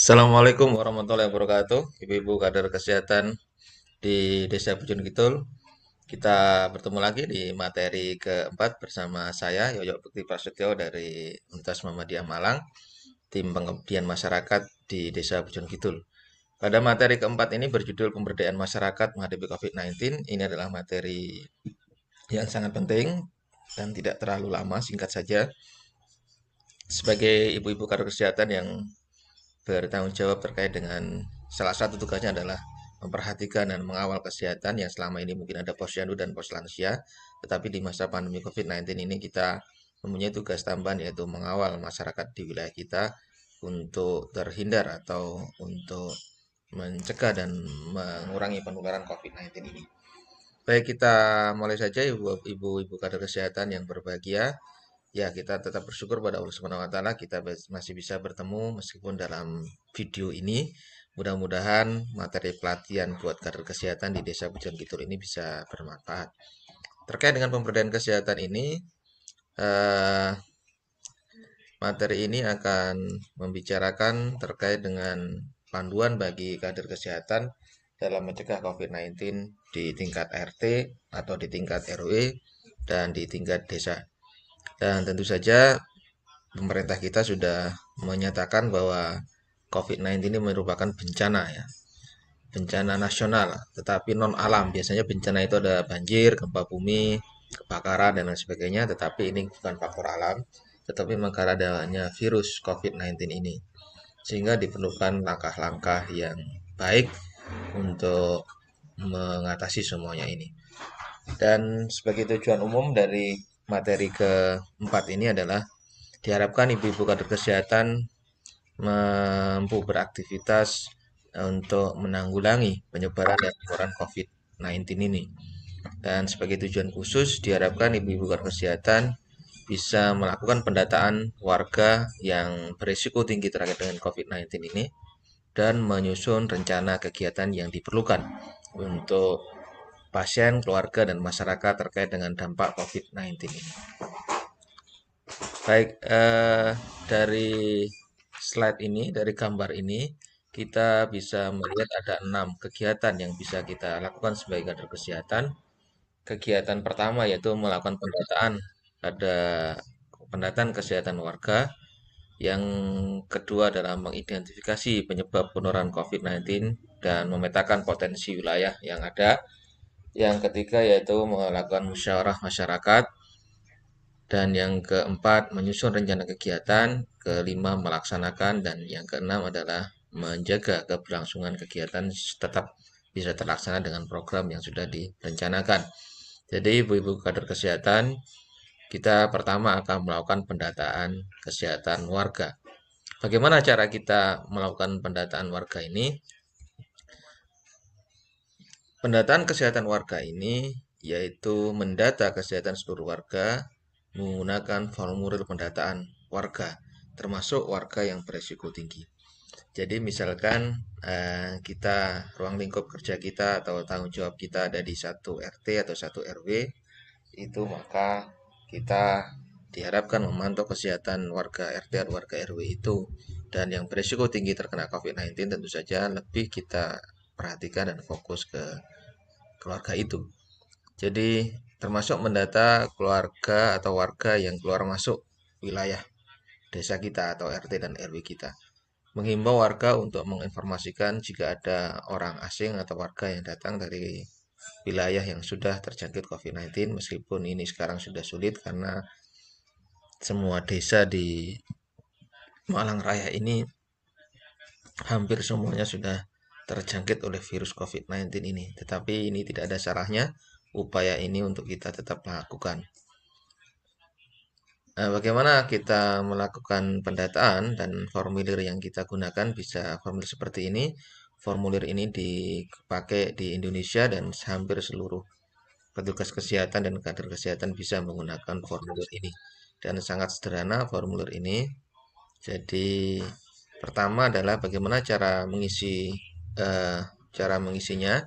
Assalamualaikum warahmatullahi wabarakatuh, Ibu-ibu kader kesehatan di Desa Bujun Kidul. Kita bertemu lagi di materi keempat bersama saya, Yoyo Bekti Prasetyo dari Universitas Muhammadiyah Malang, tim pengabdian masyarakat di Desa Bujun Kidul. Pada materi keempat ini berjudul Pemberdayaan Masyarakat Menghadapi COVID-19. Ini adalah materi yang sangat penting dan tidak terlalu lama, singkat saja. Sebagai ibu-ibu kader kesehatan yang bertanggung jawab terkait dengan salah satu tugasnya adalah memperhatikan dan mengawal kesehatan yang selama ini mungkin ada posyandu dan pos lansia, tetapi di masa pandemi COVID-19 ini kita mempunyai tugas tambahan yaitu mengawal masyarakat di wilayah kita untuk terhindar atau untuk mencegah dan mengurangi penularan COVID-19 ini. Baik, kita mulai saja ibu-ibu kader kesehatan yang berbahagia. Ya, kita tetap bersyukur pada Allah Subhanahu wa taala kita masih bisa bertemu meskipun dalam video ini. Mudah-mudahan materi pelatihan buat kader kesehatan di Desa Pujon Kidul ini bisa bermanfaat. Terkait dengan pemberdayaan kesehatan ini, eh, materi ini akan membicarakan terkait dengan panduan bagi kader kesehatan dalam mencegah COVID-19 di tingkat RT atau di tingkat RW dan di tingkat desa. Dan tentu saja pemerintah kita sudah menyatakan bahwa COVID-19 ini merupakan bencana ya, bencana nasional, tetapi non alam. Biasanya bencana itu ada banjir, gempa bumi, kebakaran dan lain sebagainya, tetapi ini bukan faktor alam, tetapi memang karena adanya virus COVID-19 ini. Sehingga diperlukan langkah-langkah yang baik untuk mengatasi semuanya ini. Dan sebagai tujuan umum dari materi keempat ini adalah diharapkan ibu-ibu kader kesehatan mampu beraktivitas untuk menanggulangi penyebaran dan penularan COVID-19 ini. Dan sebagai tujuan khusus diharapkan ibu-ibu kader kesehatan bisa melakukan pendataan warga yang berisiko tinggi terkait dengan COVID-19 ini dan menyusun rencana kegiatan yang diperlukan untuk pasien, keluarga, dan masyarakat terkait dengan dampak COVID-19 ini. Baik, dari slide ini, dari gambar ini, kita bisa melihat ada 6 kegiatan yang bisa kita lakukan sebagai kader kesehatan. Kegiatan pertama yaitu melakukan pendataan, ada pendataan kesehatan warga. Yang kedua adalah mengidentifikasi penyebab penularan COVID-19 dan memetakan potensi wilayah yang ada. Yang ketiga yaitu melakukan musyawarah masyarakat. Dan yang keempat, menyusun rencana kegiatan. Kelima, melaksanakan. Dan yang keenam adalah menjaga keberlangsungan kegiatan tetap bisa terlaksana dengan program yang sudah direncanakan. Jadi, ibu-ibu kader kesehatan, kita pertama akan melakukan pendataan kesehatan warga. Bagaimana cara kita melakukan pendataan warga ini? Pendataan kesehatan warga ini yaitu mendata kesehatan seluruh warga menggunakan formulir pendataan warga, termasuk warga yang berisiko tinggi. Jadi misalkan kita ruang lingkup kerja kita atau tanggung jawab kita ada di satu RT atau satu RW, itu maka kita diharapkan memantau kesehatan warga RT atau warga RW itu. Dan yang berisiko tinggi terkena COVID-19 tentu saja lebih kita perhatikan dan fokus ke keluarga itu. Jadi termasuk mendata keluarga atau warga yang keluar masuk wilayah desa kita atau RT dan RW kita. Menghimbau warga untuk menginformasikan jika ada orang asing atau warga yang datang dari wilayah yang sudah terjangkit COVID-19, meskipun ini sekarang sudah sulit karena semua desa di Malang Raya ini hampir semuanya sudah terjangkit oleh virus COVID-19 ini. Tetapi ini tidak ada salahnya upaya ini untuk kita tetap lakukan. Nah, bagaimana kita melakukan pendataan dan formulir yang kita gunakan bisa formulir seperti ini. Formulir ini dipakai di Indonesia dan hampir seluruh petugas kesehatan dan kader kesehatan bisa menggunakan formulir ini. Dan sangat sederhana formulir ini. Jadi pertama adalah bagaimana eh, cara mengisinya.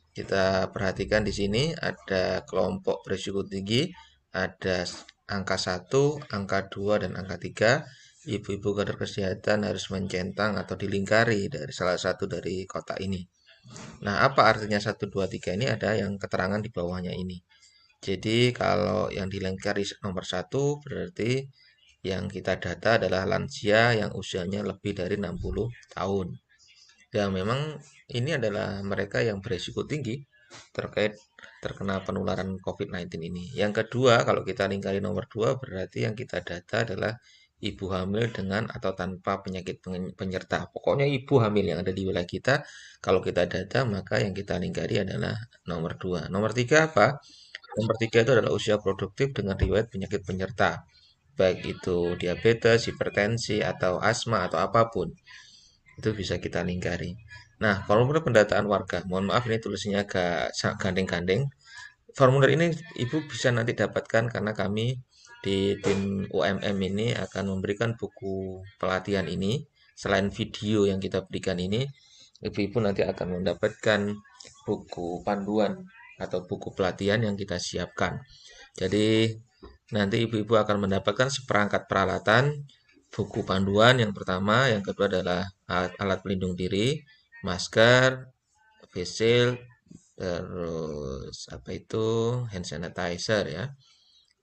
Kita perhatikan di sini ada kelompok berisiko tinggi, ada angka 1, angka 2, dan angka 3 ibu-ibu kader kesehatan harus mencentang atau dilingkari dari salah satu dari kotak ini. Nah, apa artinya 1, 2, 3 ini? Ada yang keterangan di bawahnya ini. Jadi kalau yang dilingkari nomor 1 berarti yang kita data adalah lansia yang usianya lebih dari 60 tahun. Ya memang ini adalah mereka yang berisiko tinggi terkait terkena penularan COVID-19 ini. Yang kedua, kalau kita lingkari nomor 2 berarti yang kita data adalah ibu hamil dengan atau tanpa penyakit penyerta. Pokoknya ibu hamil yang ada di wilayah kita, kalau kita data maka yang kita lingkari adalah nomor 2. Nomor 3 apa? Nomor 3 itu adalah usia produktif dengan riwayat penyakit penyerta. Baik itu diabetes, hipertensi, atau asma, atau apapun. Itu bisa kita lingkari. Nah, formulir pendataan warga. Mohon maaf ini tulisannya agak gandeng-gandeng. Formulir ini Ibu bisa nanti dapatkan karena kami di tim UMM ini akan memberikan buku pelatihan ini. Selain video yang kita berikan ini, Ibu-ibu nanti akan mendapatkan buku panduan atau buku pelatihan yang kita siapkan. Jadi nanti ibu-ibu akan mendapatkan seperangkat peralatan, buku panduan yang pertama, yang kedua adalah alat pelindung diri, masker, face shield, terus apa itu hand sanitizer ya.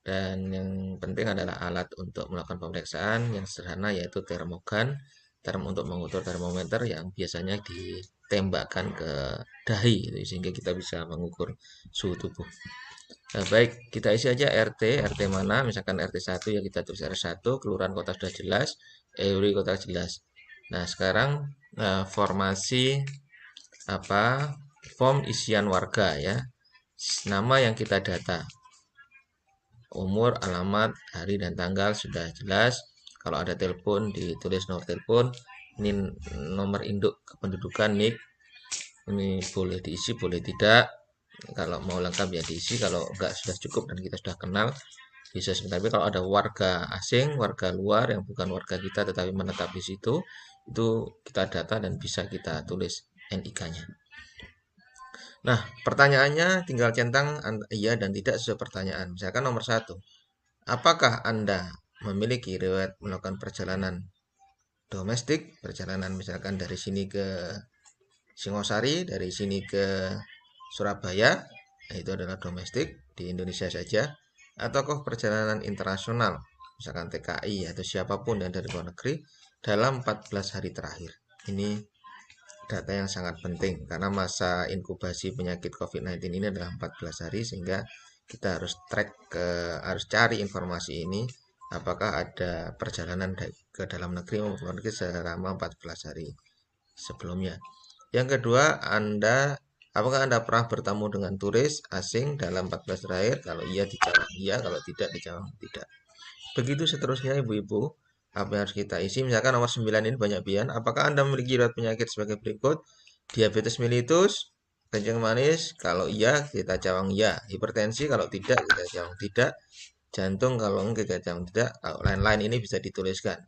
Dan yang penting adalah alat untuk melakukan pemeriksaan yang sederhana yaitu termogan, untuk mengukur termometer yang biasanya ditembakkan ke dahi sehingga kita bisa mengukur suhu tubuh. Nah, baik, kita isi aja RT mana, misalkan RT 1 ya kita tulis RT 1, kelurahan kota sudah jelas, RW kota jelas. Nah, sekarang formasi apa? Form isian warga ya. Nama yang kita data. Umur, alamat, hari dan tanggal sudah jelas. Kalau ada telepon ditulis nomor telepon, ini nomor induk kependudukan NIK. Ini boleh diisi, boleh tidak. Kalau mau lengkap ya diisi, kalau enggak sudah cukup dan kita sudah kenal bisa sebentar. Tapi kalau ada warga asing, warga luar yang bukan warga kita tetapi menetap di situ, itu kita data dan bisa kita tulis NIK-nya. Nah, pertanyaannya tinggal centang iya dan tidak sesuai pertanyaan. Misalkan nomor 1, apakah Anda memiliki riwayat melakukan perjalanan domestik, perjalanan misalkan dari sini ke Singosari, dari sini ke Surabaya, itu adalah domestik di Indonesia saja, ataukah perjalanan internasional, misalkan TKI atau siapapun yang dari luar negeri dalam 14 hari terakhir. Ini data yang sangat penting karena masa inkubasi penyakit COVID-19 ini adalah 14 hari sehingga kita harus cari informasi ini apakah ada perjalanan ke dalam negeri maupun luar negeri selama 14 hari sebelumnya. Yang kedua, apakah Anda pernah bertemu dengan turis asing dalam 14 terakhir? Kalau iya dijawab iya, kalau tidak dijawab tidak. Begitu seterusnya ibu-ibu. Apa yang harus kita isi? Misalkan nomor 9 ini banyak pilihan. Apakah Anda memiliki riwayat penyakit sebagai berikut? Diabetes mellitus, kencing manis. Kalau iya, kita jawab iya. Hipertensi, kalau tidak, kita jawab tidak. Jantung, kalau enggak, kita jawab tidak. Kalau lain-lain ini bisa dituliskan.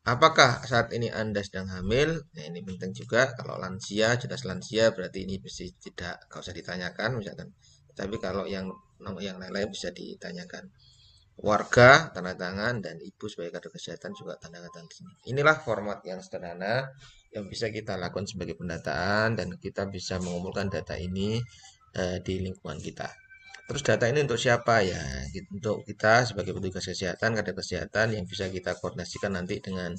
Apakah saat ini Anda sedang hamil? Nah, ini penting juga. Kalau lansia, jelas lansia, berarti ini bisa tidak, nggak usah ditanyakan, misalkan. Tapi kalau yang lain-lain bisa ditanyakan. Warga, tanda tangan, dan ibu sebagai kader kesehatan juga tanda tangan di sini. Inilah format yang sederhana yang bisa kita lakukan sebagai pendataan dan kita bisa mengumpulkan data ini di lingkungan kita. Terus data ini untuk siapa ya? Untuk kita sebagai petugas kesehatan, kader kesehatan yang bisa kita koordinasikan nanti dengan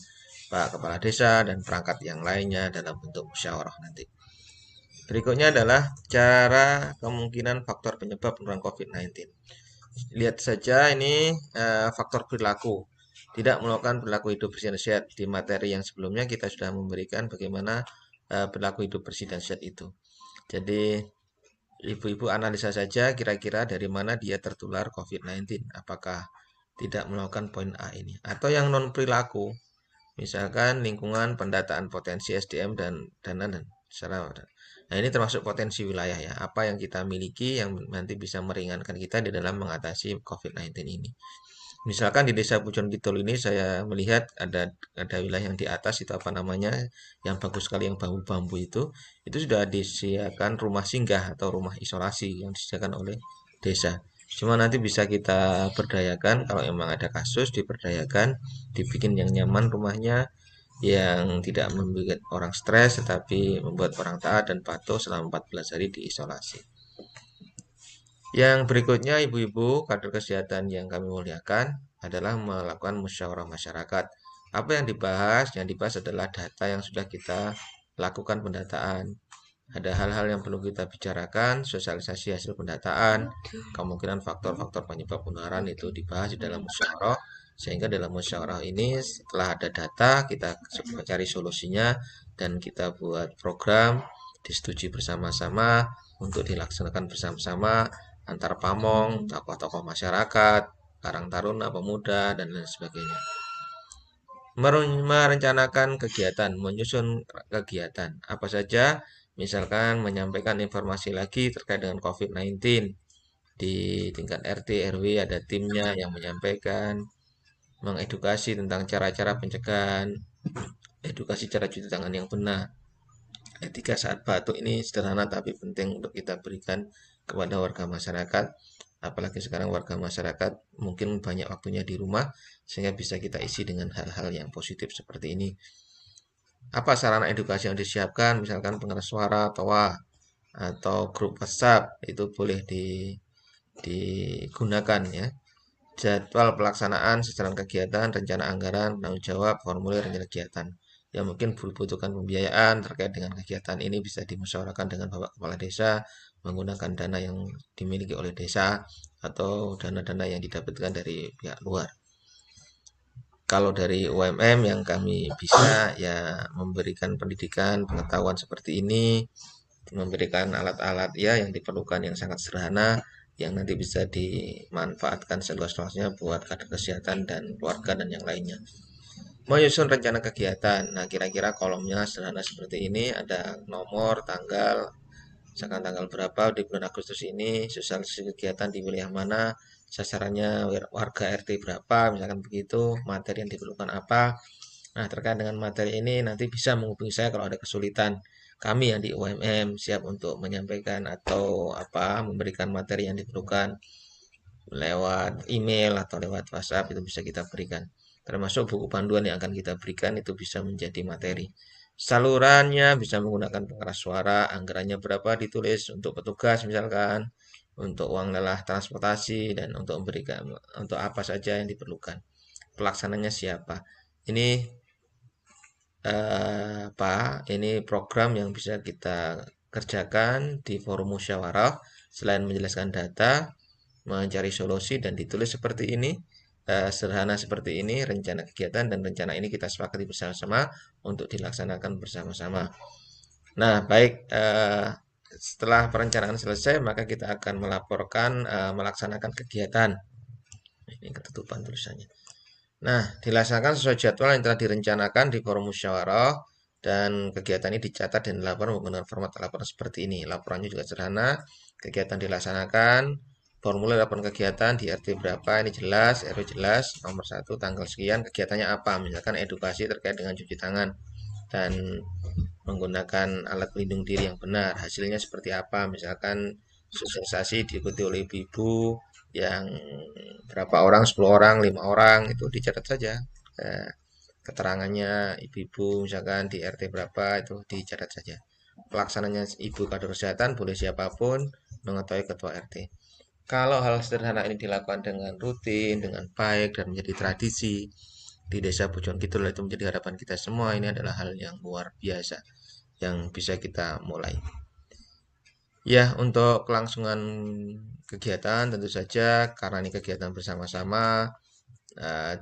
Pak Kepala Desa dan perangkat yang lainnya dalam bentuk musyawarah nanti. Berikutnya adalah cara kemungkinan faktor penyebab penularan COVID-19. Lihat saja ini faktor perilaku. Tidak melakukan perilaku hidup bersih dan sehat. Di materi yang sebelumnya kita sudah memberikan bagaimana perilaku hidup bersih dan sehat itu. Jadi ibu-ibu analisa saja kira-kira dari mana dia tertular COVID-19. Apakah tidak melakukan poin A ini. Atau yang non perilaku. Misalkan lingkungan pendataan potensi SDM dan secara. Nah, ini termasuk potensi wilayah ya. Apa yang kita miliki yang nanti bisa meringankan kita di dalam mengatasi COVID-19 ini. Misalkan di Desa Pujon Kidul ini saya melihat ada wilayah yang di atas itu apa namanya yang bagus sekali yang bambu-bambu itu sudah disediakan rumah singgah atau rumah isolasi yang disediakan oleh desa. Cuma nanti bisa kita berdayakan kalau memang ada kasus, diberdayakan, dibikin yang nyaman rumahnya, yang tidak membuat orang stres tetapi membuat orang taat dan patuh selama 14 hari diisolasi. Yang berikutnya, ibu-ibu kader kesehatan yang kami muliakan adalah melakukan musyawarah masyarakat. Apa yang dibahas? Yang dibahas adalah data yang sudah kita lakukan pendataan. Ada hal-hal yang perlu kita bicarakan, sosialisasi hasil pendataan, kemungkinan faktor-faktor penyebab penularan itu dibahas di dalam musyawarah. Sehingga dalam musyawarah ini setelah ada data, kita coba cari solusinya dan kita buat program disetujui bersama-sama untuk dilaksanakan bersama-sama antar pamong, tokoh-tokoh masyarakat, karang taruna, pemuda, dan lain sebagainya. Merencanakan kegiatan, menyusun kegiatan apa saja, misalkan menyampaikan informasi lagi terkait dengan COVID-19 di tingkat RT RW, ada timnya yang menyampaikan, mengedukasi tentang cara-cara pencegahan, edukasi cara cuci tangan yang benar. Etika saat batuk ini sederhana tapi penting untuk kita berikan kepada warga masyarakat. Apalagi sekarang warga masyarakat mungkin banyak waktunya di rumah, sehingga bisa kita isi dengan hal-hal yang positif seperti ini. Apa sarana edukasi yang disiapkan? Misalkan pengeras suara, toa, atau grup WhatsApp itu boleh digunakan ya. Jadwal pelaksanaan, sasaran kegiatan, rencana anggaran, tanggung jawab, formulir rencana kegiatan. Yang mungkin dibutuhkan pembiayaan terkait dengan kegiatan ini bisa dimusyawarahkan dengan Bapak Kepala Desa menggunakan dana yang dimiliki oleh desa atau dana-dana yang didapatkan dari pihak luar. Kalau dari UMM yang kami bisa ya memberikan pendidikan, pengetahuan seperti ini, memberikan alat-alat ya yang diperlukan yang sangat sederhana yang nanti bisa dimanfaatkan seluas-luasnya buat kader kesehatan dan keluarga dan yang lainnya. Menyusun rencana kegiatan. Nah, kira-kira kolomnya sederhana seperti ini, ada nomor, tanggal, misalkan tanggal berapa di bulan Agustus ini, sosialisasi kegiatan di wilayah mana, sasarannya warga RT berapa, misalkan begitu, materi yang diperlukan apa. Nah, terkait dengan materi ini nanti bisa menghubungi saya kalau ada kesulitan. Kami yang di UMM siap untuk menyampaikan atau memberikan materi yang diperlukan lewat email atau lewat WhatsApp itu bisa kita berikan. Termasuk buku panduan yang akan kita berikan itu bisa menjadi materi. Salurannya bisa menggunakan pengeras suara, anggarannya berapa ditulis untuk petugas misalkan, untuk uang lelah transportasi dan untuk memberikan untuk apa saja yang diperlukan. Pelaksananya siapa? Ini ini program yang bisa kita kerjakan di forum musyawarah. Selain menjelaskan data, mencari solusi dan ditulis seperti ini, sederhana seperti ini, rencana kegiatan dan rencana ini kita sepakati bersama-sama untuk dilaksanakan bersama-sama. Nah, baik, setelah perencanaan selesai, maka kita akan melaporkan melaksanakan kegiatan. Ini ketutupan tulisannya. Nah, dilaksanakan sesuai jadwal yang telah direncanakan di forum musyawarah dan kegiatan ini dicatat dan dilaporkan menggunakan format laporan seperti ini. Laporannya juga sederhana, kegiatan dilaksanakan, formulir laporan kegiatan di RT berapa, ini jelas, RW jelas, nomor 1, tanggal sekian, kegiatannya apa, misalkan edukasi terkait dengan cuci tangan dan menggunakan alat pelindung diri yang benar, hasilnya seperti apa, misalkan sosialisasi diikuti oleh ibu-ibu yang berapa orang, 10 orang, 5 orang, itu dicatat saja eh, keterangannya ibu-ibu misalkan di RT berapa itu dicatat saja. Pelaksananya ibu kader kesehatan boleh siapapun mengetahui ketua RT. Kalau hal sederhana ini dilakukan dengan rutin, dengan baik dan menjadi tradisi di Desa Bojon Kidul, itu menjadi harapan kita semua. Ini adalah hal yang luar biasa yang bisa kita mulai. Ya, untuk kelangsungan kegiatan tentu saja karena ini kegiatan bersama-sama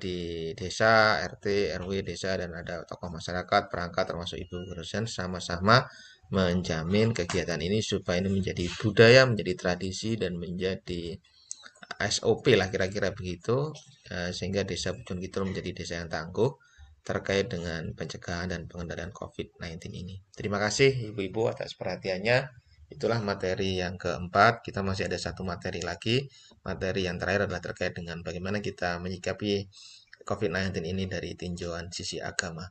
di desa, RT, RW desa dan ada tokoh masyarakat, perangkat termasuk ibu dosen sama-sama menjamin kegiatan ini supaya ini menjadi budaya, menjadi tradisi dan menjadi SOP lah kira-kira begitu sehingga desa Bojon Kidul menjadi desa yang tangguh terkait dengan pencegahan dan pengendalian COVID-19 ini. Terima kasih ibu-ibu atas perhatiannya. Itulah materi yang keempat. Kita masih ada satu materi lagi. Materi yang terakhir adalah terkait dengan bagaimana kita menyikapi COVID-19 ini dari tinjauan sisi agama.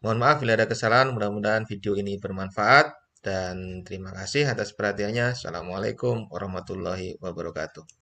Mohon maaf bila ada kesalahan. Mudah-mudahan video ini bermanfaat. Dan terima kasih atas perhatiannya. Assalamualaikum warahmatullahi wabarakatuh.